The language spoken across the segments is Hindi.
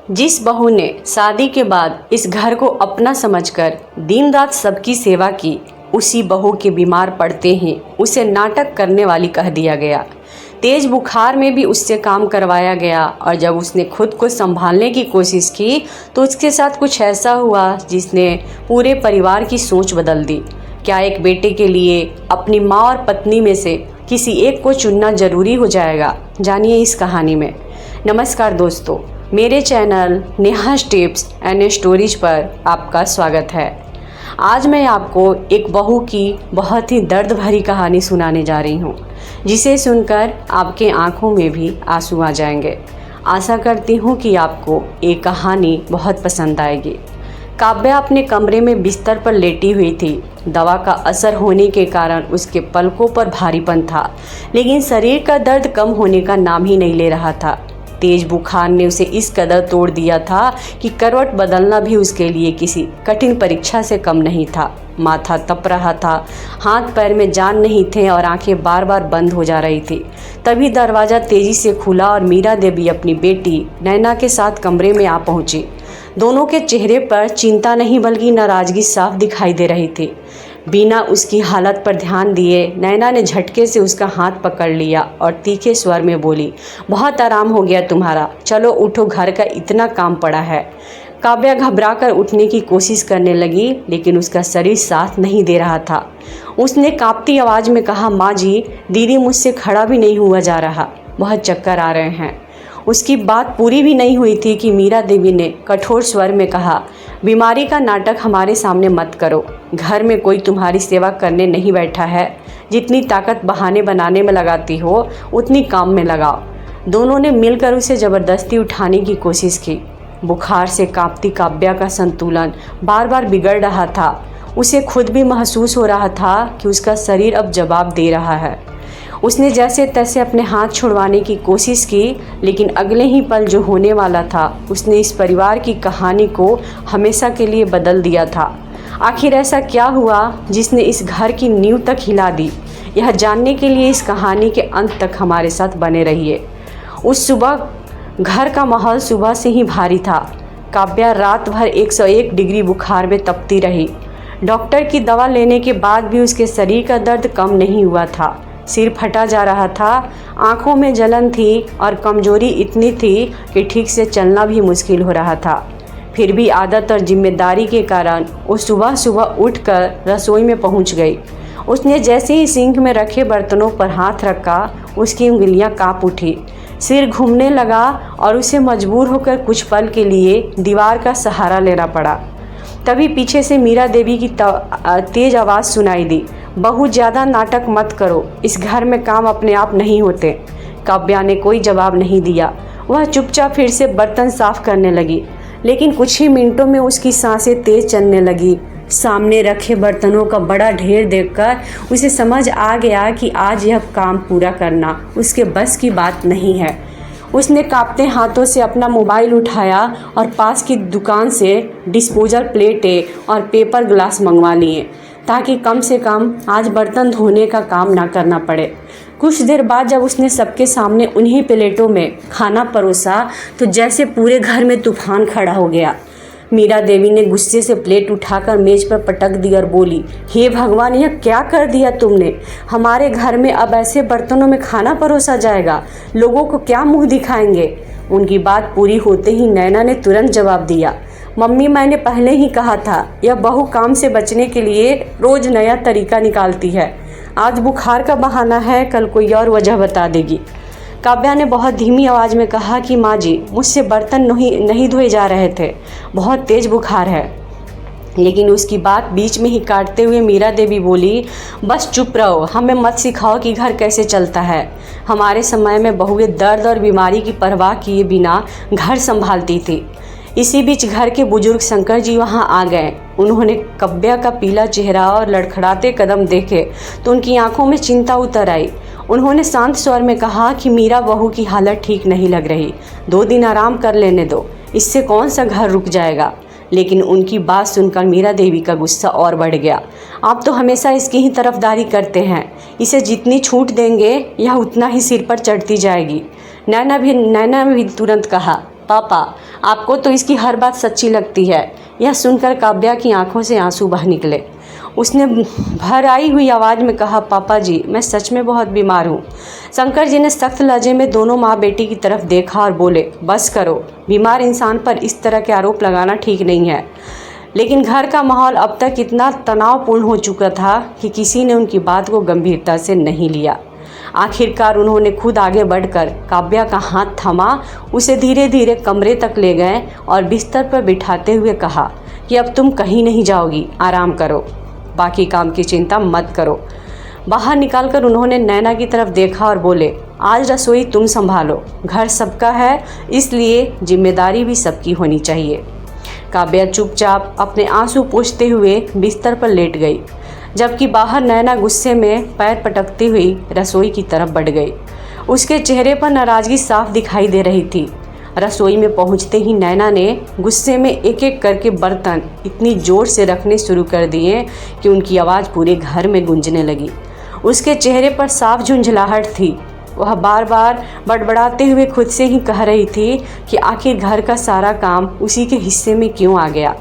जिस बहू ने शादी के बाद इस घर को अपना समझकर दिन रात सबकी सेवा की, उसी बहू के बीमार पड़ते ही उसे नाटक करने वाली कह दिया गया। तेज बुखार में भी उससे काम करवाया गया और जब उसने खुद को संभालने की कोशिश की तो उसके साथ कुछ ऐसा हुआ जिसने पूरे परिवार की सोच बदल दी। क्या एक बेटे के लिए अपनी माँ और पत्नी में से किसी एक को चुनना जरूरी हो जाएगा? जानिए इस कहानी में। नमस्कार दोस्तों, मेरे चैनल नेहास टिप्स एंड स्टोरीज पर आपका स्वागत है। आज मैं आपको एक बहू की बहुत ही दर्द भरी कहानी सुनाने जा रही हूँ, जिसे सुनकर आपके आंखों में भी आंसू आ जाएंगे। आशा करती हूँ कि आपको ये कहानी बहुत पसंद आएगी। काव्या अपने कमरे में बिस्तर पर लेटी हुई थी। दवा का असर होने के कारण उसके पलकों पर भारीपन था, लेकिन शरीर का दर्द कम होने का नाम ही नहीं ले रहा था। तेज बुखार ने उसे इस कदर तोड़ दिया था कि करवट बदलना भी उसके लिए किसी कठिन परीक्षा से कम नहीं था। माथा तप रहा था, हाथ पैर में जान नहीं थे और आंखें बार बार बंद हो जा रही थी। तभी दरवाज़ा तेजी से खुला और मीरा देवी अपनी बेटी नैना के साथ कमरे में आ पहुंची। दोनों के चेहरे पर चिंता नहीं बल्कि नाराज़गी साफ दिखाई दे रही थी। बिना उसकी हालत पर ध्यान दिए नैना ने झटके से उसका हाथ पकड़ लिया और तीखे स्वर में बोली, बहुत आराम हो गया तुम्हारा, चलो उठो, घर का इतना काम पड़ा है। काव्या घबराकर उठने की कोशिश करने लगी, लेकिन उसका शरीर साथ नहीं दे रहा था। उसने कांपती आवाज़ में कहा, माँ जी, दीदी मुझसे खड़ा भी नहीं हुआ जा रहा, बहुत चक्कर आ रहे हैं। उसकी बात पूरी भी नहीं हुई थी कि मीरा देवी ने कठोर स्वर में कहा, बीमारी का नाटक हमारे सामने मत करो। घर में कोई तुम्हारी सेवा करने नहीं बैठा है। जितनी ताकत बहाने बनाने में लगाती हो उतनी काम में लगाओ। दोनों ने मिलकर उसे ज़बरदस्ती उठाने की कोशिश की। बुखार से कांपती काव्या का संतुलन बार बार बिगड़ रहा था। उसे खुद भी महसूस हो रहा था कि उसका शरीर अब जवाब दे रहा है। उसने जैसे तैसे अपने हाथ छुड़वाने की कोशिश की, लेकिन अगले ही पल जो होने वाला था उसने इस परिवार की कहानी को हमेशा के लिए बदल दिया था। आखिर ऐसा क्या हुआ जिसने इस घर की नींव तक हिला दी? यह जानने के लिए इस कहानी के अंत तक हमारे साथ बने रहिए। उस सुबह घर का माहौल सुबह से ही भारी था। काव्या रात भर 101 डिग्री बुखार में तपती रही। डॉक्टर की दवा लेने के बाद भी उसके शरीर का दर्द कम नहीं हुआ था। सिर फटा जा रहा था, आंखों में जलन थी और कमजोरी इतनी थी कि ठीक से चलना भी मुश्किल हो रहा था। फिर भी आदत और जिम्मेदारी के कारण वो सुबह सुबह उठकर रसोई में पहुंच गई। उसने जैसे ही सिंक में रखे बर्तनों पर हाथ रखा, उसकी उंगलियां कांप उठी, सिर घूमने लगा और उसे मजबूर होकर कुछ पल के लिए दीवार का सहारा लेना पड़ा। तभी पीछे से मीरा देवी की तेज आवाज़ सुनाई दी, बहुत ज़्यादा नाटक मत करो, इस घर में काम अपने आप नहीं होते। काव्या ने कोई जवाब नहीं दिया। वह चुपचाप फिर से बर्तन साफ करने लगी, लेकिन कुछ ही मिनटों में उसकी सांसें तेज चलने लगी। सामने रखे बर्तनों का बड़ा ढेर देखकर उसे समझ आ गया कि आज यह काम पूरा करना उसके बस की बात नहीं है। उसने कांपते हाथों से अपना मोबाइल उठाया और पास की दुकान से डिस्पोजल प्लेटें और पेपर ग्लास मंगवा लिए, ताकि कम से कम आज बर्तन धोने का काम ना करना पड़े। कुछ देर बाद जब उसने सबके सामने उन्हीं प्लेटों में खाना परोसा तो जैसे पूरे घर में तूफान खड़ा हो गया। मीरा देवी ने गुस्से से प्लेट उठाकर मेज पर पटक दी और बोली, हे भगवान, यह क्या कर दिया तुमने? हमारे घर में अब ऐसे बर्तनों में खाना परोसा जाएगा? लोगों को क्या मुंह दिखाएंगे? उनकी बात पूरी होते ही नैना ने तुरंत जवाब दिया, मम्मी, मैंने पहले ही कहा था, यह बहू काम से बचने के लिए रोज नया तरीका निकालती है। आज बुखार का बहाना है, कल कोई और वजह बता देगी। काव्या ने बहुत धीमी आवाज़ में कहा कि माँ जी, मुझसे बर्तन नहीं धोए जा रहे थे, बहुत तेज़ बुखार है। लेकिन उसकी बात बीच में ही काटते हुए मीरा देवी बोली, बस चुप रहो, हमें मत सिखाओ कि घर कैसे चलता है। हमारे समय में बहुएं दर्द और बीमारी की परवाह किए बिना घर संभालती थी। इसी बीच घर के बुजुर्ग शंकर जी वहाँ आ गए। उन्होंने काव्या का पीला चेहरा और लड़खड़ाते कदम देखे तो उनकी आंखों में चिंता उतर आई। उन्होंने शांत स्वर में कहा कि मीरा बहू की हालत ठीक नहीं लग रही, 2 दिन आराम कर लेने दो, इससे कौन सा घर रुक जाएगा। लेकिन उनकी बात सुनकर मीरा देवी का गुस्सा और बढ़ गया। आप तो हमेशा इसकी ही तरफदारी करते हैं, इसे जितनी छूट देंगे यह उतना ही सिर पर चढ़ती जाएगी। नैना भी तुरंत कहा, पापा, आपको तो इसकी हर बात सच्ची लगती है। यह सुनकर काव्या की आंखों से आंसू बह निकले। उसने भर आई हुई आवाज़ में कहा, पापा जी, मैं सच में बहुत बीमार हूँ। शंकर जी ने सख्त लहजे में दोनों माँ बेटी की तरफ देखा और बोले, बस करो, बीमार इंसान पर इस तरह के आरोप लगाना ठीक नहीं है। लेकिन घर का माहौल अब तक इतना तनावपूर्ण हो चुका था कि किसी ने उनकी बात को गंभीरता से नहीं लिया। आखिरकार उन्होंने खुद आगे बढ़कर काव्या का हाथ थमा, उसे धीरे धीरे कमरे तक ले गए और बिस्तर पर बिठाते हुए कहा कि अब तुम कहीं नहीं जाओगी, आराम करो, बाकी काम की चिंता मत करो। बाहर निकलकर उन्होंने नैना की तरफ देखा और बोले, आज रसोई तुम संभालो, घर सबका है, इसलिए जिम्मेदारी भी सबकी होनी चाहिए। काव्या चुपचाप अपने आंसू पोंछते हुए बिस्तर पर लेट गई, जबकि बाहर नैना गुस्से में पैर पटकती हुई रसोई की तरफ बढ़ गई। उसके चेहरे पर नाराज़गी साफ दिखाई दे रही थी। रसोई में पहुंचते ही नैना ने गुस्से में एक एक करके बर्तन इतनी ज़ोर से रखने शुरू कर दिए कि उनकी आवाज़ पूरे घर में गूंजने लगी। उसके चेहरे पर साफ झुंझलाहट थी। वह बार बार बड़बड़ाते हुए खुद से ही कह रही थी कि आखिर घर का सारा काम उसी के हिस्से में क्यों आ गया।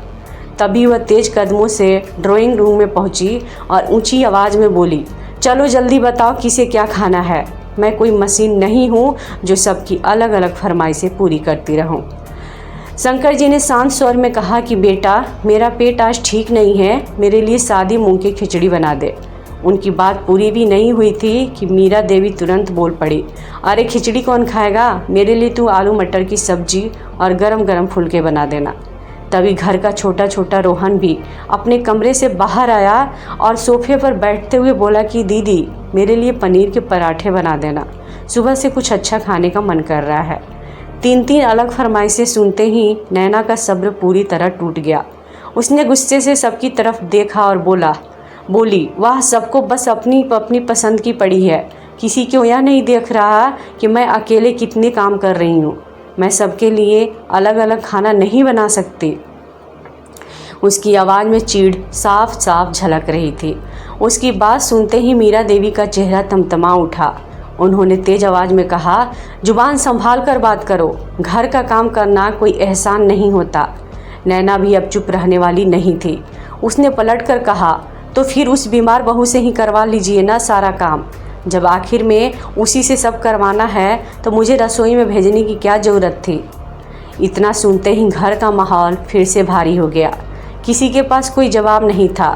तभी वह तेज कदमों से ड्राइंग रूम में पहुंची और ऊंची आवाज़ में बोली, चलो जल्दी बताओ किसे क्या खाना है। मैं कोई मशीन नहीं हूँ जो सबकी अलग अलग फरमाइशें पूरी करती रहूँ। शंकर जी ने शांत स्वर में कहा कि बेटा, मेरा पेट आज ठीक नहीं है, मेरे लिए सादी मूंग की खिचड़ी बना दे। उनकी बात पूरी भी नहीं हुई थी कि मीरा देवी तुरंत बोल पड़ी, अरे खिचड़ी कौन खाएगा, मेरे लिए तू आलू मटर की सब्जी और गरम गरम फुलके बना देना। तभी घर का छोटा छोटा रोहन भी अपने कमरे से बाहर आया और सोफे पर बैठते हुए बोला कि दीदी, मेरे लिए पनीर के पराठे बना देना, सुबह से कुछ अच्छा खाने का मन कर रहा है। तीन तीन अलग फरमाइशें सुनते ही नैना का सब्र पूरी तरह टूट गया। उसने गुस्से से सबकी तरफ देखा और बोली, वाह, सबको बस अपनी अपनी पसंद की पड़ी है, किसी को यह नहीं देख रहा कि मैं अकेले कितने काम कर रही हूँ। मैं सबके लिए अलग अलग खाना नहीं बना सकती। उसकी आवाज़ में चीड़ साफ साफ झलक रही थी। उसकी बात सुनते ही मीरा देवी का चेहरा तमतमा उठा। उन्होंने तेज आवाज़ में कहा, जुबान संभाल कर बात करो, घर का काम करना कोई एहसान नहीं होता। नैना भी अब चुप रहने वाली नहीं थी। उसने पलट कर कहा, तो फिर उस बीमार बहू से ही करवा लीजिए ना सारा काम। जब आखिर में उसी से सब करवाना है तो मुझे रसोई में भेजने की क्या ज़रूरत थी। इतना सुनते ही घर का माहौल फिर से भारी हो गया। किसी के पास कोई जवाब नहीं था।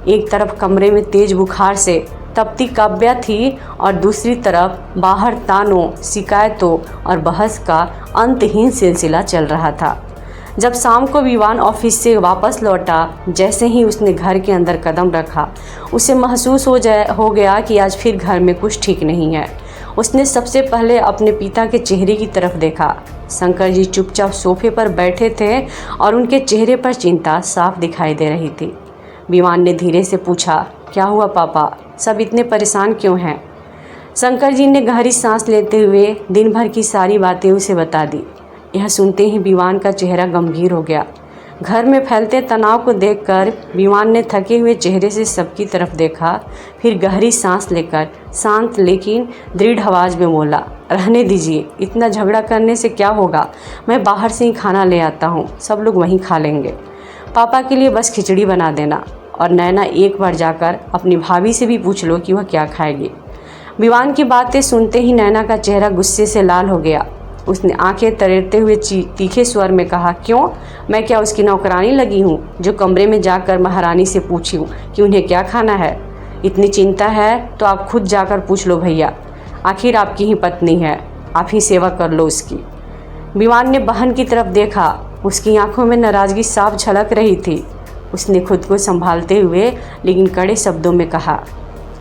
एक तरफ कमरे में तेज बुखार से तपती काव्या थी और दूसरी तरफ बाहर तानों, शिकायतों और बहस का अंतहीन सिलसिला चल रहा था। जब शाम को विवान ऑफिस से वापस लौटा, जैसे ही उसने घर के अंदर कदम रखा, उसे महसूस हो गया कि आज फिर घर में कुछ ठीक नहीं है। उसने सबसे पहले अपने पिता के चेहरे की तरफ देखा। शंकर जी चुपचाप सोफे पर बैठे थे और उनके चेहरे पर चिंता साफ दिखाई दे रही थी। विवान ने धीरे से पूछा, क्या हुआ पापा, सब इतने परेशान क्यों हैं? शंकर जी ने गहरी सांस लेते हुए दिन भर की सारी बातें उसे बता दी। यह सुनते ही विवान का चेहरा गंभीर हो गया। घर में फैलते तनाव को देखकर विवान ने थके हुए चेहरे से सबकी तरफ देखा, फिर गहरी सांस लेकर शांत लेकिन दृढ़ आवाज़ में बोला, रहने दीजिए, इतना झगड़ा करने से क्या होगा, मैं बाहर से ही खाना ले आता हूँ, सब लोग वहीं खा लेंगे। पापा के लिए बस खिचड़ी बना देना, और नैना एक बार जाकर अपनी भाभी से भी पूछ लो कि वह क्या खाएगी। विवान की बातें सुनते ही नैना का चेहरा गुस्से से लाल हो गया। उसने आंखें तरेरते हुए तीखे स्वर में कहा, क्यों, मैं क्या उसकी नौकरानी लगी हूँ जो कमरे में जाकर महारानी से पूछूं कि उन्हें क्या खाना है? इतनी चिंता है तो आप खुद जाकर पूछ लो भैया, आखिर आपकी ही पत्नी है, आप ही सेवा कर लो उसकी। विवान ने बहन की तरफ देखा। उसकी आंखों में नाराज़गी साफ झलक रही थी। उसने खुद को संभालते हुए लेकिन कड़े शब्दों में कहा,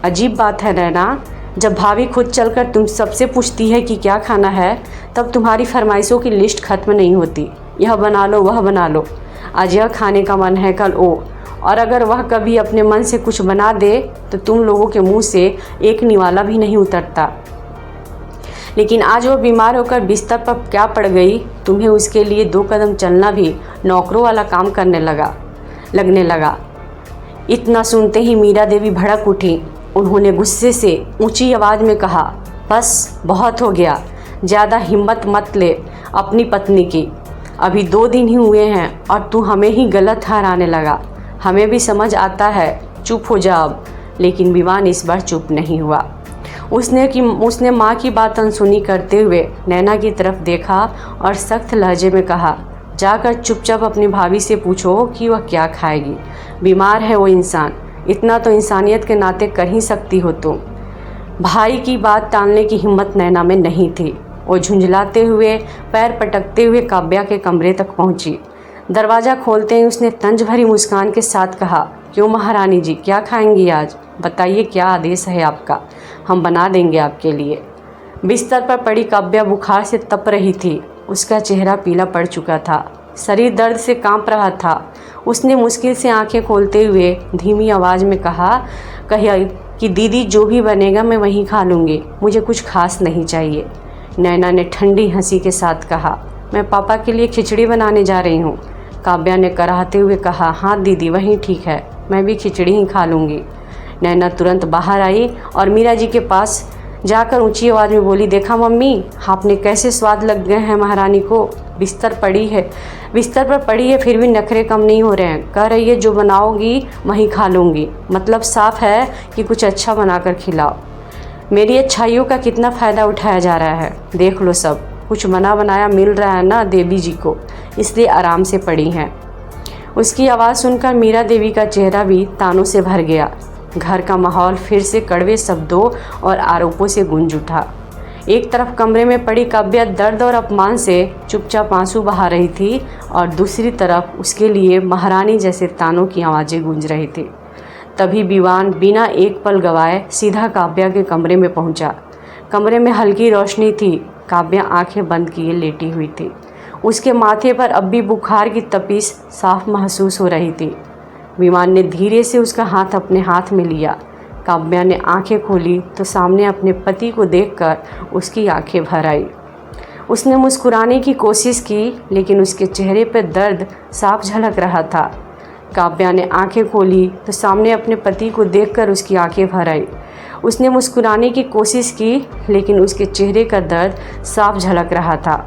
अजीब बात है नैना, जब भाभी खुद चलकर तुम सबसे पूछती है कि क्या खाना है, तब तुम्हारी फरमाइशों की लिस्ट खत्म नहीं होती। यह बना लो, वह बना लो, आज यह खाने का मन है, कल ओ, और अगर वह कभी अपने मन से कुछ बना दे तो तुम लोगों के मुंह से एक निवाला भी नहीं उतरता। लेकिन आज वो बीमार होकर बिस्तर पर क्या पड़ गई, तुम्हें उसके लिए 2 कदम चलना भी नौकरों वाला काम लगने लगा। इतना सुनते ही मीरा देवी भड़क उठी। उन्होंने गुस्से से ऊंची आवाज़ में कहा, बस बहुत हो गया, ज़्यादा हिम्मत मत ले अपनी पत्नी की। अभी 2 दिन ही हुए हैं और तू हमें ही गलत ठहराने लगा। हमें भी समझ आता है, चुप हो जा अब। लेकिन विवान इस बार चुप नहीं हुआ। उसने माँ की बात अनसुनी करते हुए नैना की तरफ देखा और सख्त लहजे में कहा, जाकर चुपचाप अपनी भाभी से पूछो कि वह क्या खाएगी। बीमार है वो इंसान, इतना तो इंसानियत के नाते कर ही सकती हो तुम। भाई की बात टालने की हिम्मत नैना में नहीं थी। वो झुंझलाते हुए, पैर पटकते हुए काव्या के कमरे तक पहुंची। दरवाज़ा खोलते ही उसने तंज भरी मुस्कान के साथ कहा, क्यों महारानी जी, क्या खाएंगी आज? बताइए क्या आदेश है आपका, हम बना देंगे आपके लिए। बिस्तर पर पड़ी काव्या बुखार से तप रही थी। उसका चेहरा पीला पड़ चुका था, शरीर दर्द से कांप रहा था। उसने मुश्किल से आंखें खोलते हुए धीमी आवाज़ में कहा कि दीदी जो भी बनेगा मैं वहीं खा लूँगी, मुझे कुछ खास नहीं चाहिए। नैना ने ठंडी हंसी के साथ कहा, मैं पापा के लिए खिचड़ी बनाने जा रही हूँ। काव्या ने कराहते हुए कहा, हाँ दीदी वहीं ठीक है, मैं भी खिचड़ी ही खा लूँगी। नैना तुरंत बाहर आई और मीरा जी के पास जाकर ऊंची आवाज़ में बोली, देखा मम्मी, आपने कैसे स्वाद लग गए हैं महारानी को। बिस्तर पर पड़ी है फिर भी नखरे कम नहीं हो रहे हैं। कह रही है जो बनाओगी वहीं खा लूँगी, मतलब साफ है कि कुछ अच्छा बनाकर खिलाओ। मेरी अच्छाइयों का कितना फ़ायदा उठाया जा रहा है, देख लो सब कुछ बना बनाया मिल रहा है ना देवी जी को, इसलिए आराम से पड़ी हैं। उसकी आवाज़ सुनकर मीरा देवी का चेहरा भी तानों से भर गया। घर का माहौल फिर से कड़वे शब्दों और आरोपों से गूंज उठा। एक तरफ कमरे में पड़ी काव्या दर्द और अपमान से चुपचाप आंसू बहा रही थी और दूसरी तरफ उसके लिए महारानी जैसे तानों की आवाज़ें गूंज रही थी। तभी विवान बिना एक पल गवाए सीधा काव्या के कमरे में पहुंचा। कमरे में हल्की रोशनी थी। काव्या आंखें बंद किए लेटी हुई थी। उसके माथे पर अब भी बुखार की तपिश साफ महसूस हो रही थी। विवान ने धीरे से उसका हाथ अपने हाथ में लिया। काव्या ने आंखें खोली तो सामने अपने पति को देखकर उसकी आंखें भर आई। उसने मुस्कुराने की कोशिश की लेकिन उसके चेहरे पर दर्द साफ झलक रहा था। काव्या ने आंखें खोली तो सामने अपने पति को देखकर उसकी आंखें भर आई। उसने मुस्कुराने की कोशिश की लेकिन उसके चेहरे का दर्द साफ झलक रहा था।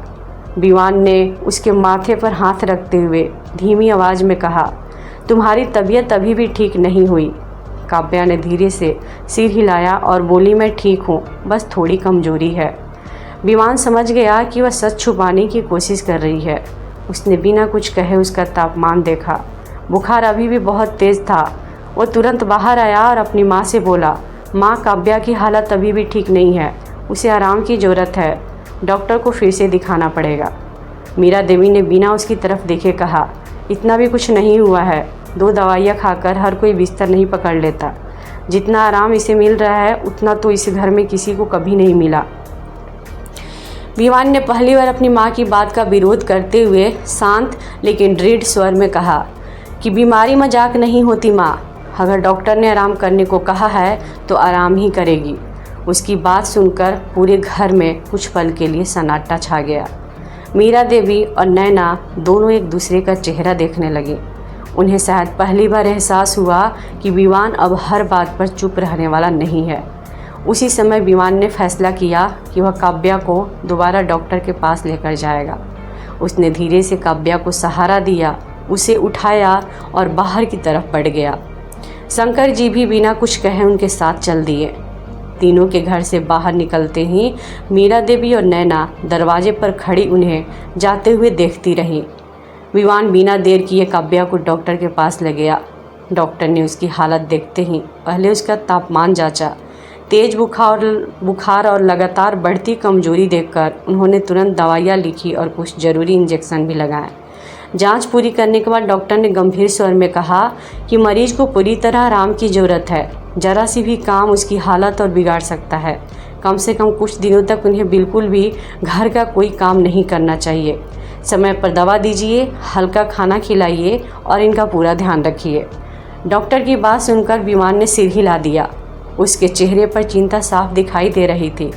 विवान ने उसके माथे पर हाथ रखते हुए धीमी आवाज़ में कहा, तुम्हारी तबीयत अभी भी ठीक नहीं हुई। काव्या ने धीरे से सिर हिलाया और बोली, मैं ठीक हूँ, बस थोड़ी कमजोरी है। विवान समझ गया कि वह सच छुपाने की कोशिश कर रही है। उसने बिना कुछ कहे उसका तापमान देखा। बुखार अभी भी बहुत तेज़ था। वो तुरंत बाहर आया और अपनी माँ से बोला, माँ, काव्या की हालत अभी भी ठीक नहीं है, उसे आराम की ज़रूरत है, डॉक्टर को फिर से दिखाना पड़ेगा। मीरा देवी ने बिना उसकी तरफ देखे कहा, इतना भी कुछ नहीं हुआ है, 2 दवाइयाँ खाकर हर कोई बिस्तर नहीं पकड़ लेता। जितना आराम इसे मिल रहा है उतना तो इस घर में किसी को कभी नहीं मिला। विवान ने पहली बार अपनी माँ की बात का विरोध करते हुए शांत लेकिन दृढ़ स्वर में कहा कि बीमारी मजाक नहीं होती माँ, अगर डॉक्टर ने आराम करने को कहा है तो आराम ही करेगी। उसकी बात सुनकर पूरे घर में कुछ पल के लिए सन्नाटा छा गया। मीरा देवी और नैना दोनों एक दूसरे का चेहरा देखने लगे। उन्हें शायद पहली बार एहसास हुआ कि विवान अब हर बात पर चुप रहने वाला नहीं है। उसी समय विवान ने फैसला किया कि वह काव्या को दोबारा डॉक्टर के पास लेकर जाएगा। उसने धीरे से काव्या को सहारा दिया, उसे उठाया और बाहर की तरफ बढ़ गया। शंकर जी भी बिना कुछ कहे उनके साथ चल दिए। तीनों के घर से बाहर निकलते ही मीरा देवी और नैना दरवाजे पर खड़ी उन्हें जाते हुए देखती रहीं। विवान बिना देर किए काव्या को डॉक्टर के पास ले गया। डॉक्टर ने उसकी हालत देखते ही पहले उसका तापमान जांचा। तेज बुखार और लगातार बढ़ती कमजोरी देखकर उन्होंने तुरंत दवाइयाँ लिखी और कुछ ज़रूरी इंजेक्शन भी लगाए। जांच पूरी करने के बाद डॉक्टर ने गंभीर स्वर में कहा कि मरीज को पूरी तरह आराम की ज़रूरत है। ज़रा सी भी काम उसकी हालत और बिगाड़ सकता है। कम से कम कुछ दिनों तक उन्हें बिल्कुल भी घर का कोई काम नहीं करना चाहिए। समय पर दवा दीजिए, हल्का खाना खिलाइए और इनका पूरा ध्यान रखिए। डॉक्टर की बात सुनकर विवान ने सिर हिला दिया। उसके चेहरे पर चिंता साफ दिखाई दे रही थी।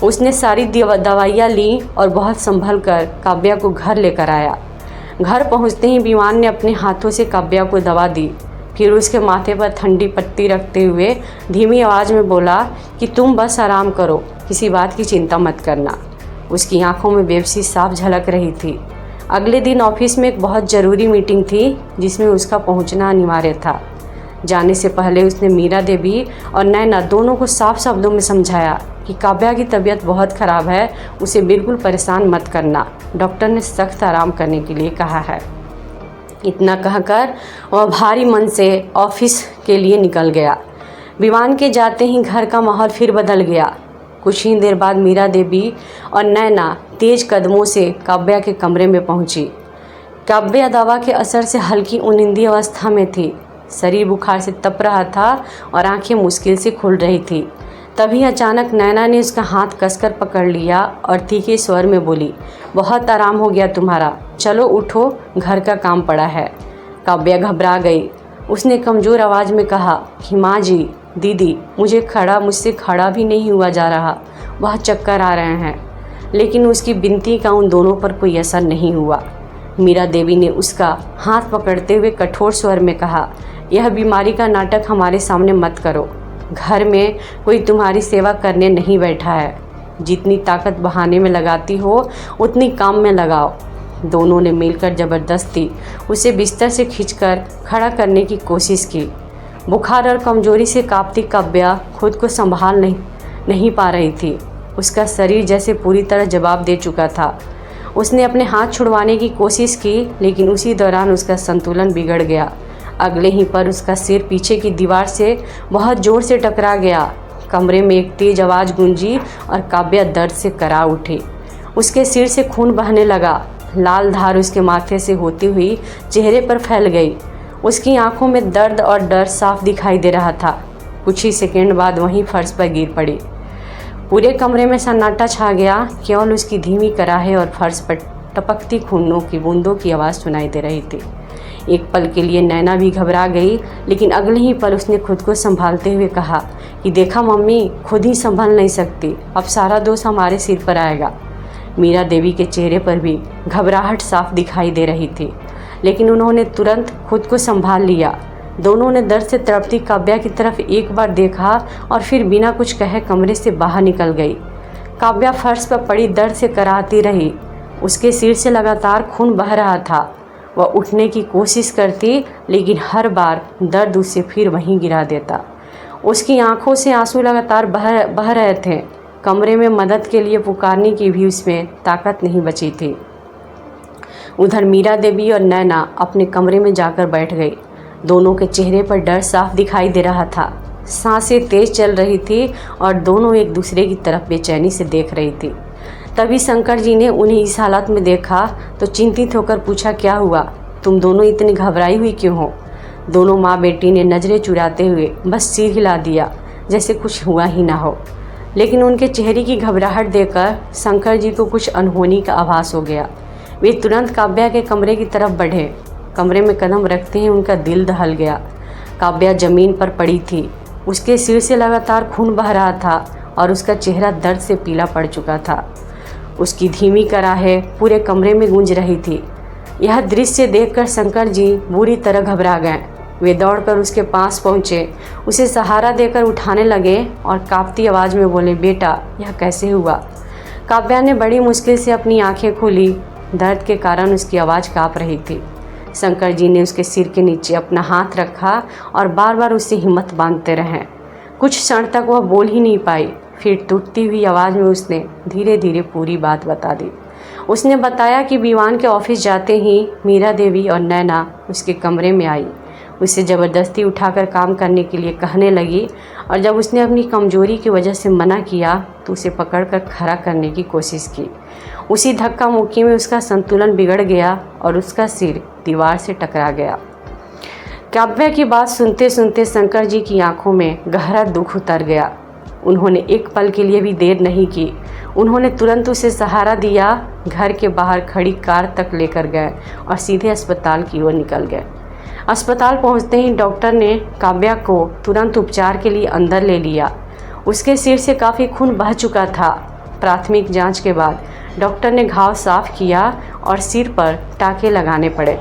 उसने सारी दवाइयाँ ली और बहुत संभल कर काव्या को घर लेकर आया। घर पहुंचते ही विवान ने अपने हाथों से काव्या को दवा दी। फिर उसके माथे पर ठंडी पट्टी रखते हुए धीमी आवाज़ में बोला कि तुम बस आराम करो, किसी बात की चिंता मत करना। उसकी आंखों में बेबसी साफ झलक रही थी। अगले दिन ऑफिस में एक बहुत ज़रूरी मीटिंग थी जिसमें उसका पहुंचना अनिवार्य था। जाने से पहले उसने मीरा देवी और नैना दोनों को साफ शब्दों में समझाया कि काव्या की तबीयत बहुत ख़राब है, उसे बिल्कुल परेशान मत करना। डॉक्टर ने सख्त आराम करने के लिए कहा है। इतना कहकर वह भारी मन से ऑफिस के लिए निकल गया। विमान के जाते ही घर का माहौल फिर बदल गया। कुछ ही देर बाद मीरा देवी और नैना तेज कदमों से काव्या के कमरे में पहुंची। काव्या दवा के असर से हल्की उनिंदी अवस्था में थी। शरीर बुखार से तप रहा था और आंखें मुश्किल से खुल रही थी। तभी अचानक नैना ने उसका हाथ कसकर पकड़ लिया और तीखे स्वर में बोली, बहुत आराम हो गया तुम्हारा, चलो उठो, घर का काम पड़ा है। काव्या घबरा गई। उसने कमज़ोर आवाज़ में कहा कि माँ जी, दीदी, मुझसे खड़ा भी नहीं हुआ जा रहा, बहुत चक्कर आ रहे हैं। लेकिन उसकी विनती का उन दोनों पर कोई असर नहीं हुआ। मीरा देवी ने उसका हाथ पकड़ते हुए कठोर स्वर में कहा, यह बीमारी का नाटक हमारे सामने मत करो। घर में कोई तुम्हारी सेवा करने नहीं बैठा है। जितनी ताकत बहाने में लगाती हो उतनी काम में लगाओ। दोनों ने मिलकर ज़बरदस्ती उसे बिस्तर से खींचकर खड़ा करने की कोशिश की। बुखार और कमजोरी से कांपती काव्या खुद को संभाल नहीं पा रही थी। उसका शरीर जैसे पूरी तरह जवाब दे चुका था। उसने अपने हाथ छुड़वाने की कोशिश की, लेकिन उसी दौरान उसका संतुलन बिगड़ गया। अगले ही पर उसका सिर पीछे की दीवार से बहुत ज़ोर से टकरा गया। कमरे में एक तेज आवाज़ गूंजी और काव्या दर्द से करा उठी। उसके सिर से खून बहने लगा। लाल धार उसके माथे से होती हुई चेहरे पर फैल गई। उसकी आंखों में दर्द और डर साफ दिखाई दे रहा था। कुछ ही सेकंड बाद वहीं फर्श पर गिर पड़ी। पूरे कमरे में सन्नाटा छा गया। केवल उसकी धीमी कराहे और फर्श पर टपकती खूनों की बूंदों की आवाज़ सुनाई दे रही थी। एक पल के लिए नैना भी घबरा गई, लेकिन अगले ही पल उसने खुद को संभालते हुए कहा कि देखा मम्मी, खुद ही संभल नहीं सकती, अब सारा दोष हमारे सिर पर आएगा। मीरा देवी के चेहरे पर भी घबराहट साफ दिखाई दे रही थी, लेकिन उन्होंने तुरंत खुद को संभाल लिया। दोनों ने दर्द से तड़पती काव्या की तरफ एक बार देखा और फिर बिना कुछ कहे कमरे से बाहर निकल गई। काव्या फर्श पर पड़ी दर्द से कराहती रही। उसके सिर से लगातार खून बह रहा था। वह उठने की कोशिश करती, लेकिन हर बार दर्द उसे फिर वहीं गिरा देता। उसकी आंखों से आंसू लगातार बह रहे थे। कमरे में मदद के लिए पुकारने की भी उसमें ताकत नहीं बची थी। उधर मीरा देवी और नैना अपने कमरे में जाकर बैठ गई। दोनों के चेहरे पर डर साफ दिखाई दे रहा था। सांसें तेज चल रही थी और दोनों एक दूसरे की तरफ बेचैनी से देख रही थी। तभी शंकर जी ने उन्हें इस हालत में देखा तो चिंतित होकर पूछा, क्या हुआ, तुम दोनों इतनी घबराई हुई क्यों हो? दोनों माँ बेटी ने नज़रें चुराते हुए बस सिर हिला दिया, जैसे कुछ हुआ ही ना हो। लेकिन उनके चेहरे की घबराहट देखकर शंकर जी को कुछ अनहोनी का आभास हो गया। वे तुरंत काव्या के कमरे की तरफ बढ़े। कमरे में कदम रखते ही उनका दिल दहल गया। काव्या ज़मीन पर पड़ी थी। उसके सिर से लगातार खून बह रहा था और उसका चेहरा दर्द से पीला पड़ चुका था। उसकी धीमी कराहे पूरे कमरे में गूंज रही थी। यह दृश्य देखकर शंकर जी बुरी तरह घबरा गए। वे दौड़कर उसके पास पहुँचे, उसे सहारा देकर उठाने लगे और कांपती आवाज़ में बोले, बेटा, यह कैसे हुआ? काव्या ने बड़ी मुश्किल से अपनी आंखें खोली। दर्द के कारण उसकी आवाज़ काँप रही थी। शंकर जी ने उसके सिर के नीचे अपना हाथ रखा और बार बार उससे हिम्मत बांधते रहे। कुछ क्षण तक वह बोल ही नहीं पाई। फिर टूटती हुई आवाज़ में उसने धीरे धीरे पूरी बात बता दी। उसने बताया कि विवान के ऑफिस जाते ही मीरा देवी और नैना उसके कमरे में आई। उसे ज़बरदस्ती उठाकर काम करने के लिए कहने लगी और जब उसने अपनी कमजोरी की वजह से मना किया तो उसे पकड़कर खड़ा करने की कोशिश की। उसी धक्का मुक्की में उसका संतुलन बिगड़ गया और उसका सिर दीवार से टकरा गया। काव्या की बात सुनते सुनते शंकर जी की आंखों में गहरा दुख उतर गया। उन्होंने एक पल के लिए भी देर नहीं की। उन्होंने तुरंत उसे सहारा दिया, घर के बाहर खड़ी कार तक लेकर गए और सीधे अस्पताल की ओर निकल गए। अस्पताल पहुंचते ही डॉक्टर ने काव्या को तुरंत उपचार के लिए अंदर ले लिया। उसके सिर से काफ़ी खून बह चुका था। प्राथमिक जांच के बाद डॉक्टर ने घाव साफ किया और सिर पर टाँके लगाने पड़े।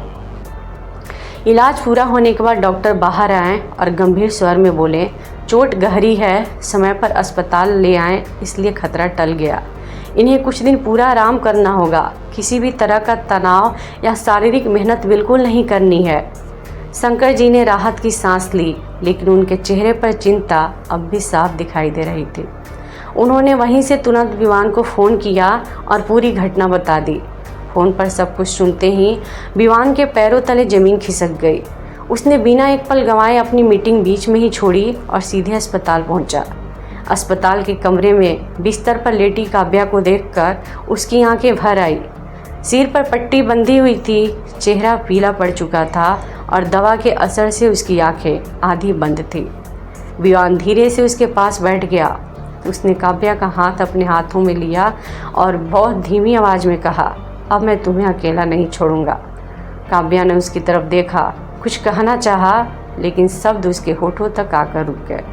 इलाज पूरा होने के बाद डॉक्टर बाहर आए और गंभीर स्वर में बोले, चोट गहरी है, समय पर अस्पताल ले आएं, इसलिए खतरा टल गया। इन्हें कुछ दिन पूरा आराम करना होगा, किसी भी तरह का तनाव या शारीरिक मेहनत बिल्कुल नहीं करनी है। शंकर जी ने राहत की सांस ली, लेकिन उनके चेहरे पर चिंता अब भी साफ दिखाई दे रही थी। उन्होंने वहीं से तुरंत विवान को फ़ोन किया और पूरी घटना बता दी। फ़ोन पर सब कुछ सुनते ही विवान के पैरों तले ज़मीन खिसक गई। उसने बिना एक पल गंवाए अपनी मीटिंग बीच में ही छोड़ी और सीधे अस्पताल पहुंचा। अस्पताल के कमरे में बिस्तर पर लेटी काव्या को देखकर उसकी आंखें भर आई। सिर पर पट्टी बंधी हुई थी, चेहरा पीला पड़ चुका था और दवा के असर से उसकी आंखें आधी बंद थी। विवान धीरे से उसके पास बैठ गया। उसने काव्या का हाथ अपने हाथों में लिया और बहुत धीमी आवाज़ में कहा, अब मैं तुम्हें अकेला नहीं छोड़ूंगा। काव्या ने उसकी तरफ देखा, कुछ कहना चाहा, लेकिन शब्द उसके होठों तक आकर रुक गए।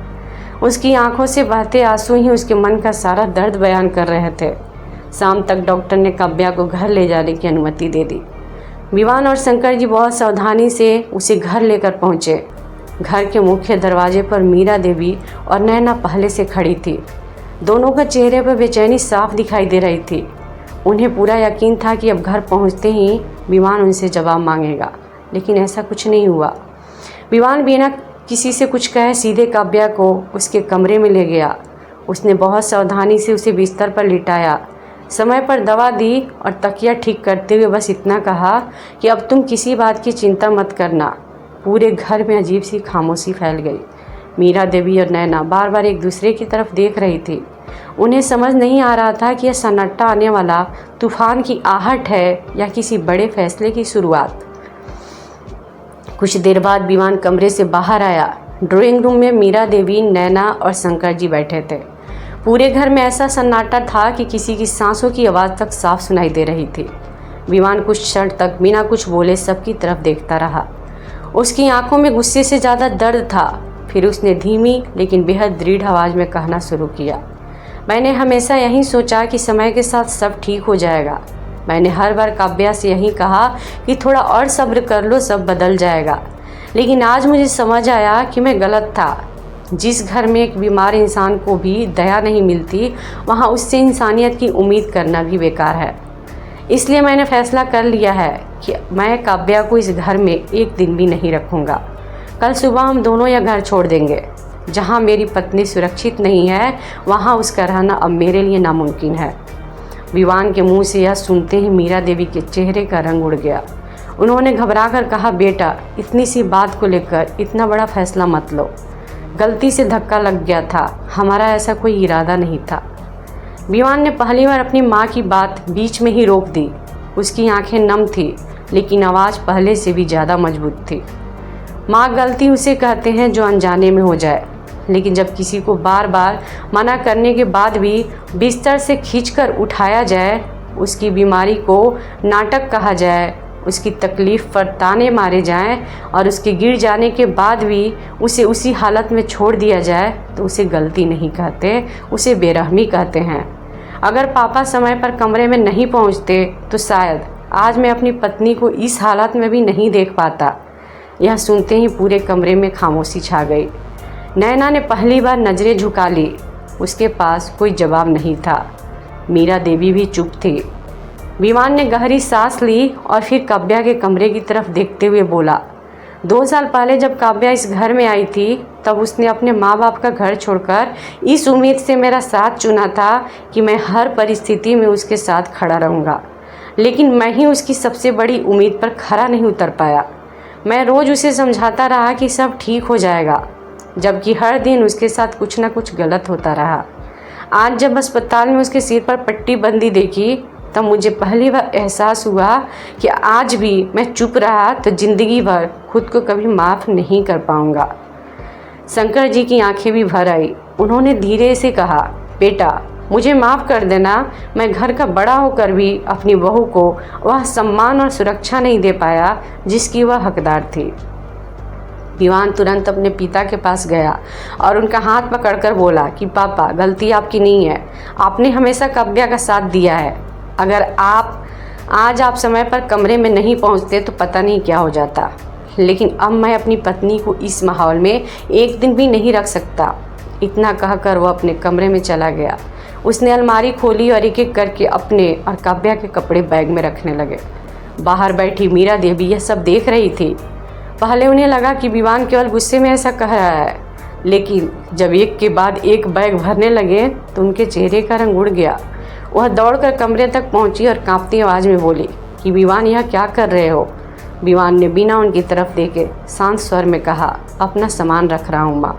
उसकी आंखों से बहते आंसू ही उसके मन का सारा दर्द बयान कर रहे थे। शाम तक डॉक्टर ने काव्या को घर ले जाने की अनुमति दे दी। विवान और शंकर जी बहुत सावधानी से उसे घर लेकर पहुँचे। घर के मुख्य दरवाजे पर मीरा देवी और नैना पहले से खड़ी थी। दोनों के चेहरे पर बेचैनी साफ दिखाई दे रही थी। उन्हें पूरा यकीन था कि अब घर पहुंचते ही विवान उनसे जवाब मांगेगा, लेकिन ऐसा कुछ नहीं हुआ। विवान बिना किसी से कुछ कहे सीधे काव्या को उसके कमरे में ले गया। उसने बहुत सावधानी से उसे बिस्तर पर लिटाया, समय पर दवा दी और तकिया ठीक करते हुए बस इतना कहा कि अब तुम किसी बात की चिंता मत करना। पूरे घर में अजीब सी खामोशी फैल गई। मीरा देवी और नैना बार बार एक दूसरे की तरफ देख रही थी। उन्हें समझ नहीं आ रहा था कि यह सन्नाटा आने वाला तूफान की आहट है या किसी बड़े फैसले की शुरुआत। कुछ देर बाद विवान कमरे से बाहर आया। ड्राइंग रूम में मीरा देवी, नैना और शंकर जी बैठे थे। पूरे घर में ऐसा सन्नाटा था कि किसी की सांसों की आवाज़ तक साफ सुनाई दे रही थी। विवान कुछ क्षण तक बिना कुछ बोले सबकी तरफ देखता रहा। उसकी आंखों में गुस्से से ज़्यादा दर्द था। फिर उसने धीमी लेकिन बेहद दृढ़ आवाज़ में कहना शुरू किया, मैंने हमेशा यही सोचा कि समय के साथ सब ठीक हो जाएगा। मैंने हर बार काव्या से यही कहा कि थोड़ा और सब्र कर लो, सब बदल जाएगा। लेकिन आज मुझे समझ आया कि मैं गलत था। जिस घर में एक बीमार इंसान को भी दया नहीं मिलती, वहाँ उससे इंसानियत की उम्मीद करना भी बेकार है। इसलिए मैंने फैसला कर लिया है कि मैं काव्या को इस घर में एक दिन भी नहीं रखूँगा। कल सुबह हम दोनों यह घर छोड़ देंगे। जहाँ मेरी पत्नी सुरक्षित नहीं है, वहाँ उसका रहना अब मेरे लिए नामुमकिन है। विवान के मुंह से यह सुनते ही मीरा देवी के चेहरे का रंग उड़ गया। उन्होंने घबराकर कहा, बेटा, इतनी सी बात को लेकर इतना बड़ा फैसला मत लो। गलती से धक्का लग गया था, हमारा ऐसा कोई इरादा नहीं था। विवान ने पहली बार अपनी माँ की बात बीच में ही रोक दी। उसकी आंखें नम थी, लेकिन आवाज़ पहले से भी ज़्यादा मजबूत थी। माँ गलती उसे कहते हैं जो अनजाने में हो जाए, लेकिन जब किसी को बार बार मना करने के बाद भी बिस्तर से खींचकर उठाया जाए, उसकी बीमारी को नाटक कहा जाए, उसकी तकलीफ़ पर ताने मारे जाएं और उसके गिर जाने के बाद भी उसे उसी हालत में छोड़ दिया जाए, तो उसे गलती नहीं कहते, उसे बेरहमी कहते हैं। अगर पापा समय पर कमरे में नहीं पहुंचते तो शायद आज मैं अपनी पत्नी को इस हालत में भी नहीं देख पाता। यह सुनते ही पूरे कमरे में खामोशी छा गई। नैना ने पहली बार नज़रें झुका ली। उसके पास कोई जवाब नहीं था। मीरा देवी भी चुप थी। विवान ने गहरी सांस ली और फिर काव्या के कमरे की तरफ देखते हुए बोला, 2 साल पहले जब काव्या इस घर में आई थी, तब उसने अपने माँ बाप का घर छोड़कर इस उम्मीद से मेरा साथ चुना था कि मैं हर परिस्थिति में उसके साथ खड़ा रहूँगा। लेकिन मैं ही उसकी सबसे बड़ी उम्मीद पर खरा नहीं उतर पाया। मैं रोज़ उसे समझाता रहा कि सब ठीक हो जाएगा, जबकि हर दिन उसके साथ कुछ ना कुछ गलत होता रहा। आज जब अस्पताल में उसके सिर पर पट्टी बंदी देखी, तब मुझे पहली बार एहसास हुआ कि आज भी मैं चुप रहा तो ज़िंदगी भर खुद को कभी माफ़ नहीं कर पाऊँगा। शंकर जी की आंखें भी भर आई। उन्होंने धीरे से कहा, बेटा, मुझे माफ़ कर देना। मैं घर का बड़ा होकर भी अपनी बहू को वह सम्मान और सुरक्षा नहीं दे पाया जिसकी वह हकदार थी। विवान तुरंत अपने पिता के पास गया और उनका हाथ पकड़कर बोला कि पापा, गलती आपकी नहीं है। आपने हमेशा काव्या का साथ दिया है। अगर आज आप समय पर कमरे में नहीं पहुंचते तो पता नहीं क्या हो जाता। लेकिन अब मैं अपनी पत्नी को इस माहौल में एक दिन भी नहीं रख सकता। इतना कहकर वह अपने कमरे में चला गया। उसने अलमारी खोली और एक एक करके अपने और काव्या के कपड़े बैग में रखने लगे। बाहर बैठी मीरा देवी यह सब देख रही थी। पहले उन्हें लगा कि विवान केवल गुस्से में ऐसा कह रहा है, लेकिन जब एक के बाद एक बैग भरने लगे तो उनके चेहरे का रंग उड़ गया। वह दौड़कर कमरे तक पहुंची और कांपती आवाज़ में बोली कि विवान यह क्या कर रहे हो। विवान ने बिना उनकी तरफ देखे शांत स्वर में कहा, अपना सामान रख रहा हूँ माँ,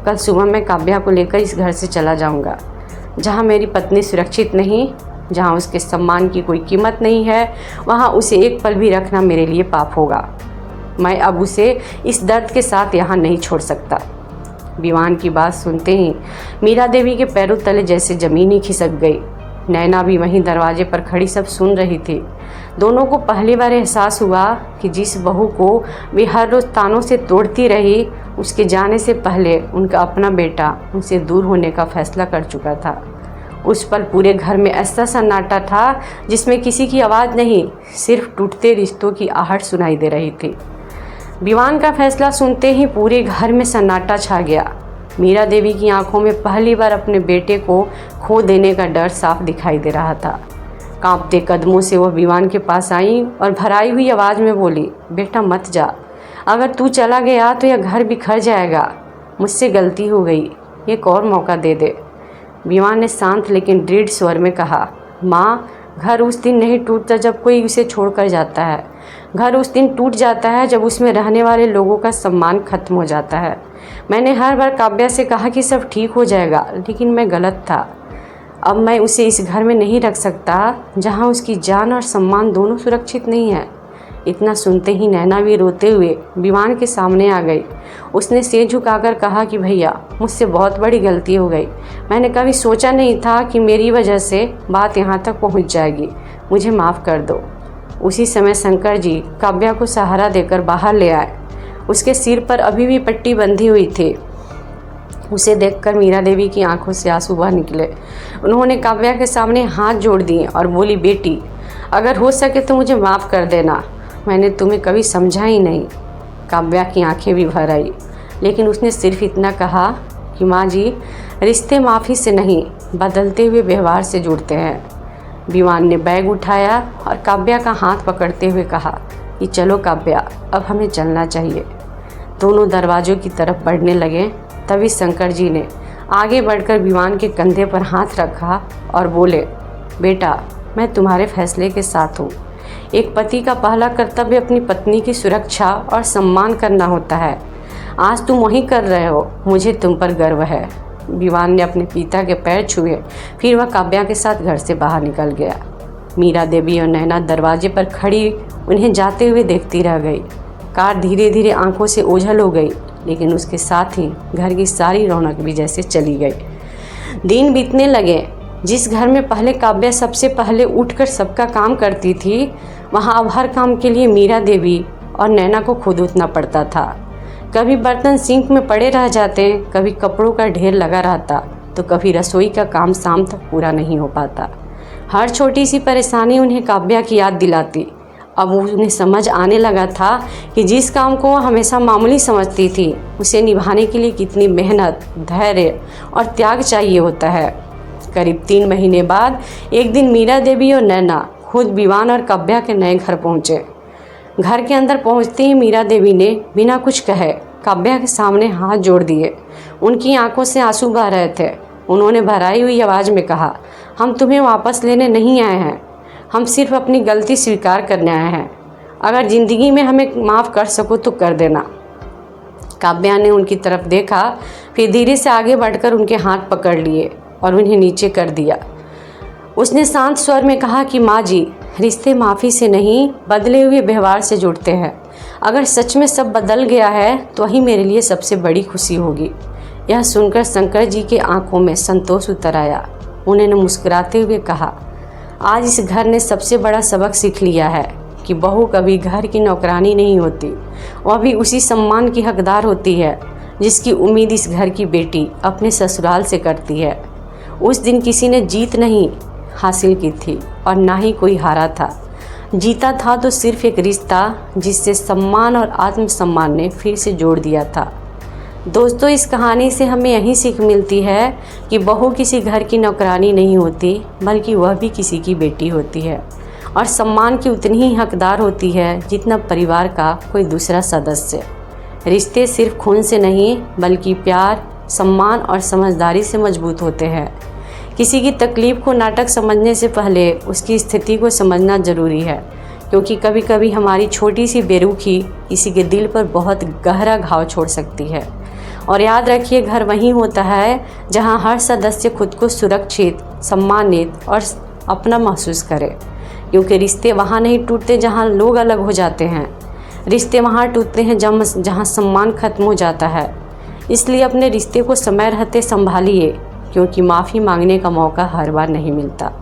कल सुबह मैं काव्या को लेकर इस घर से चला जाऊँगा। जहाँ मेरी पत्नी सुरक्षित नहीं, जहाँ उसके सम्मान की कोई कीमत नहीं है, वहाँ उसे एक पल भी रखना मेरे लिए पाप होगा। मैं अब उसे इस दर्द के साथ यहाँ नहीं छोड़ सकता। विवान की बात सुनते ही मीरा देवी के पैरों तले जैसे ज़मीन ही खिसक गई। नैना भी वहीं दरवाजे पर खड़ी सब सुन रही थी। दोनों को पहली बार एहसास हुआ कि जिस बहू को वे हर रोज़ तानों से तोड़ती रही, उसके जाने से पहले उनका अपना बेटा उनसे दूर होने का फैसला कर चुका था। उस पल पूरे घर में ऐसा सन्नाटा था जिसमें किसी की आवाज़ नहीं, सिर्फ टूटते रिश्तों की आहट सुनाई दे रही थी। विवान का फैसला सुनते ही पूरे घर में सन्नाटा छा गया। मीरा देवी की आंखों में पहली बार अपने बेटे को खो देने का डर साफ दिखाई दे रहा था। कांपते कदमों से वह विवान के पास आई और भराई हुई आवाज़ में बोली, बेटा मत जा, अगर तू चला गया तो यह घर बिखर जाएगा। मुझसे गलती हो गई, एक और मौका दे दे। विवान ने शांत लेकिन दृढ़ स्वर में कहा, माँ, घर उस दिन नहीं टूटता जब कोई उसे छोड़कर जाता है। घर उस दिन टूट जाता है जब उसमें रहने वाले लोगों का सम्मान खत्म हो जाता है। मैंने हर बार काव्या से कहा कि सब ठीक हो जाएगा, लेकिन मैं गलत था। अब मैं उसे इस घर में नहीं रख सकता जहाँ उसकी जान और सम्मान दोनों सुरक्षित नहीं है। इतना सुनते ही नैना भी रोते हुए विवान के सामने आ गई। उसने सिर झुकाकर कहा कि भैया, मुझसे बहुत बड़ी गलती हो गई। मैंने कभी सोचा नहीं था कि मेरी वजह से बात यहाँ तक पहुँच जाएगी। मुझे माफ़ कर दो। उसी समय शंकर जी काव्या को सहारा देकर बाहर ले आए। उसके सिर पर अभी भी पट्टी बंधी हुई थी। उसे देखकर मीरा देवी की आंखों से आंसू बह निकले। उन्होंने काव्या के सामने हाथ जोड़ दिए और बोली, बेटी, अगर हो सके तो मुझे माफ़ कर देना। मैंने तुम्हें कभी समझा ही नहीं। काव्या की आंखें भी भर आई, लेकिन उसने सिर्फ इतना कहा कि माँ जी, रिश्ते माफ़ी से नहीं, बदलते हुए व्यवहार से जुड़ते हैं। विवान ने बैग उठाया और काव्या का हाथ पकड़ते हुए कहा कि चलो काव्या, अब हमें चलना चाहिए। दोनों दरवाज़ों की तरफ बढ़ने लगे। तभी शंकर जी ने आगे बढ़कर विवान के कंधे पर हाथ रखा और बोले, बेटा, मैं तुम्हारे फैसले के साथ हूँ। एक पति का पहला कर्तव्य अपनी पत्नी की सुरक्षा और सम्मान करना होता है। आज तुम वही कर रहे हो, मुझे तुम पर गर्व है। विवान ने अपने पिता के पैर छुए, फिर वह काव्या के साथ घर से बाहर निकल गया। मीरा देवी और नैना दरवाजे पर खड़ी उन्हें जाते हुए देखती रह गई। कार धीरे धीरे आंखों से ओझल हो गई, लेकिन उसके साथ ही घर की सारी रौनक भी जैसे चली गई। दिन बीतने लगे। जिस घर में पहले काव्या सबसे पहले उठकर सबका काम करती थी, वहाँ अब हर काम के लिए मीरा देवी और नैना को खुद उठना पड़ता था। कभी बर्तन सिंक में पड़े रह जाते, कभी कपड़ों का ढेर लगा रहता, तो कभी रसोई का काम शाम तक पूरा नहीं हो पाता। हर छोटी सी परेशानी उन्हें काव्या की याद दिलाती। अब उन्हें समझ आने लगा था कि जिस काम को वह हमेशा मामूली समझती थी, उसे निभाने के लिए कितनी मेहनत, धैर्य और त्याग चाहिए होता है। करीब 3 महीने बाद एक दिन मीरा देवी और नैना खुद विवान और काव्या के नए घर पहुँचे। घर के अंदर पहुँचते ही मीरा देवी ने बिना कुछ कहे काव्या के सामने हाथ जोड़ दिए। उनकी आंखों से आंसू बह रहे थे। उन्होंने भराई हुई आवाज़ में कहा, हम तुम्हें वापस लेने नहीं आए हैं, हम सिर्फ अपनी गलती स्वीकार करने आए हैं। अगर ज़िंदगी में हमें माफ़ कर सको तो कर देना। काव्या ने उनकी तरफ देखा, फिर धीरे से आगे बढ़कर उनके हाथ पकड़ लिए और उन्हें नीचे कर दिया। उसने शांत स्वर में कहा कि माँ जी, रिश्ते माफ़ी से नहीं, बदले हुए व्यवहार से जुड़ते हैं। अगर सच में सब बदल गया है तो वही मेरे लिए सबसे बड़ी खुशी होगी। यह सुनकर शंकर जी के आंखों में संतोष उतर आया। उन्होंने मुस्कुराते हुए कहा, आज इस घर ने सबसे बड़ा सबक सीख लिया है कि बहू कभी घर की नौकरानी नहीं होती, वह भी उसी सम्मान की हकदार होती है जिसकी उम्मीद इस घर की बेटी अपने ससुराल से करती है। उस दिन किसी ने जीत नहीं हासिल की थी और ना ही कोई हारा था। जीता था तो सिर्फ एक रिश्ता जिससे सम्मान और आत्मसम्मान ने फिर से जोड़ दिया था। दोस्तों, इस कहानी से हमें यही सीख मिलती है कि बहू किसी घर की नौकरानी नहीं होती, बल्कि वह भी किसी की बेटी होती है और सम्मान की उतनी ही हकदार होती है जितना परिवार का कोई दूसरा सदस्य। रिश्ते सिर्फ खून से नहीं, बल्कि प्यार, सम्मान और समझदारी से मजबूत होते हैं। किसी की तकलीफ़ को नाटक समझने से पहले उसकी स्थिति को समझना ज़रूरी है, क्योंकि कभी कभी हमारी छोटी सी बेरुखी किसी के दिल पर बहुत गहरा घाव छोड़ सकती है। और याद रखिए, घर वहीं होता है जहां हर सदस्य खुद को सुरक्षित, सम्मानित और अपना महसूस करे, क्योंकि रिश्ते वहां नहीं टूटते जहां लोग अलग हो जाते हैं। रिश्ते वहां टूटते हैं जहां सम्मान खत्म हो जाता है। इसलिए अपने रिश्ते को समय रहते संभालिए, क्योंकि माफ़ी मांगने का मौका हर बार नहीं मिलता।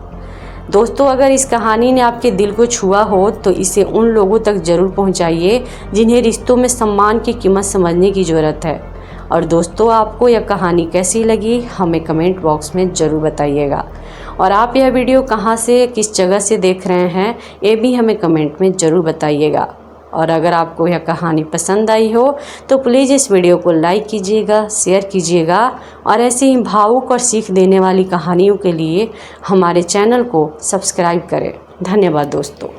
दोस्तों, अगर इस कहानी ने आपके दिल को छुआ हो तो इसे उन लोगों तक ज़रूर पहुंचाइए जिन्हें रिश्तों में सम्मान की कीमत समझने की ज़रूरत है। और दोस्तों, आपको यह कहानी कैसी लगी हमें कमेंट बॉक्स में ज़रूर बताइएगा। और आप यह वीडियो कहां से, किस जगह से देख रहे हैं, ये भी हमें कमेंट में ज़रूर बताइएगा। और अगर आपको यह कहानी पसंद आई हो तो प्लीज़ इस वीडियो को लाइक कीजिएगा, शेयर कीजिएगा और ऐसे ही भावुक और सीख देने वाली कहानियों के लिए हमारे चैनल को सब्सक्राइब करें। धन्यवाद दोस्तों।